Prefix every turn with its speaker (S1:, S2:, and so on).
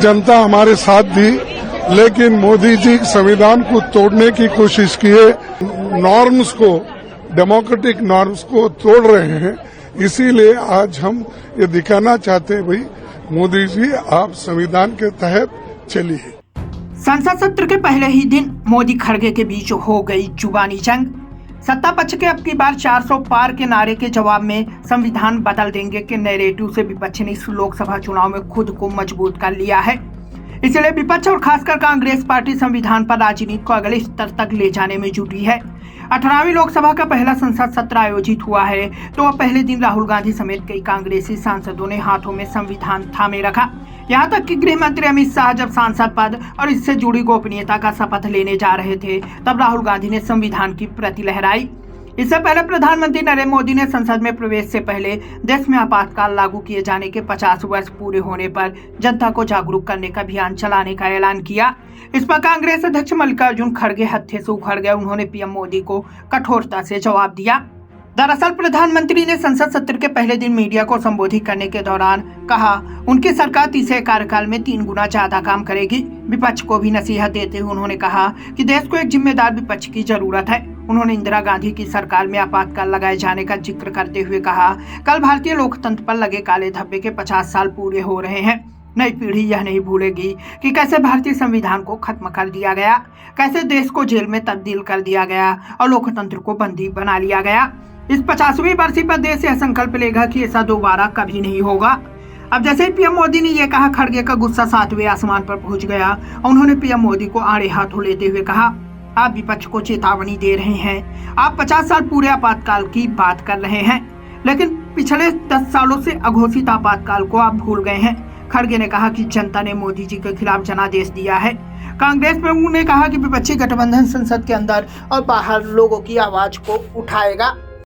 S1: जनता हमारे साथ दी, लेकिन मोदी जी संविधान को तोड़ने की कोशिश किए, नॉर्म्स को, डेमोक्रेटिक नॉर्म्स को तोड़ रहे हैं। इसीलिए आज हम ये दिखाना चाहते हैं, भाई मोदी जी आप संविधान के तहत चलिए।
S2: संसद सत्र के पहले ही दिन मोदी खड़गे के बीच हो गई जुबानी जंग। सत्ता पक्ष के अब की बार 400 पार के नारे के जवाब में संविधान बदल देंगे के नैरेटिव से विपक्ष ने इस लोकसभा चुनाव में खुद को मजबूत कर लिया है। इसलिए विपक्ष और खासकर कांग्रेस पार्टी संविधान पर राजनीति को अगले स्तर तक ले जाने में जुटी है। 18वीं लोकसभा का पहला संसद सत्र आयोजित हुआ है तो वह पहले दिन राहुल गांधी समेत कई कांग्रेसी सांसदों ने हाथों में संविधान थामे रखा। यहाँ तक कि गृह मंत्री अमित शाह जब सांसद पद और इससे जुड़ी गोपनीयता का शपथ लेने जा रहे थे, तब राहुल गांधी ने संविधान की प्रति लहराई। इससे पहले प्रधानमंत्री नरेंद्र मोदी ने संसद में प्रवेश से पहले देश में आपातकाल लागू किए जाने के 50 वर्ष पूरे होने पर जनता को जागरूक करने का अभियान चलाने का ऐलान किया। इस पर कांग्रेस अध्यक्ष मल्लिकार्जुन खड़गे हत्थे से उखड़ गए। उन्होंने पीएम मोदी को कठोरता से जवाब दिया। दरअसल प्रधानमंत्री ने संसद सत्र के पहले दिन मीडिया को संबोधित करने के दौरान कहा, उनकी सरकार तीसरे कार्यकाल में 3 गुना ज्यादा काम करेगी। विपक्ष को भी नसीहत देते हुए उन्होंने कहा कि देश को एक जिम्मेदार विपक्ष की जरूरत है। उन्होंने इंदिरा गांधी की सरकार में आपातकाल लगाए जाने का जिक्र करते हुए कहा, कल भारतीय लोकतंत्र पर लगे काले धब्बे के 50 साल पूरे हो रहे हैं। नई पीढ़ी यह नहीं भूलेगी कि कैसे भारतीय संविधान को खत्म कर दिया गया, कैसे देश को जेल में तब्दील कर दिया गया और लोकतंत्र को बंदी बना लिया गया। इस 50वीं बरसी पर देश यह संकल्प लेगा कि ऐसा दोबारा कभी नहीं होगा। अब जैसे ही पीएम मोदी ने यह कहा, खड़गे का गुस्सा 7वें आसमान पर पहुंच गया और उन्होंने पीएम मोदी को आड़े हाथों लेते हुए कहा, आप विपक्ष को चेतावनी दे रहे हैं। आप 50 साल पूरे आपातकाल की बात कर रहे हैं, लेकिन पिछले 10 सालों से अघोषित आपातकाल को आप भूल गए हैं। खड़गे ने कहा कि जनता ने मोदी जी के खिलाफ जनादेश दिया है। कांग्रेस प्रमुख ने कहा कि विपक्षी गठबंधन संसद के अंदर और बाहर लोगों की आवाज को उठाएगा।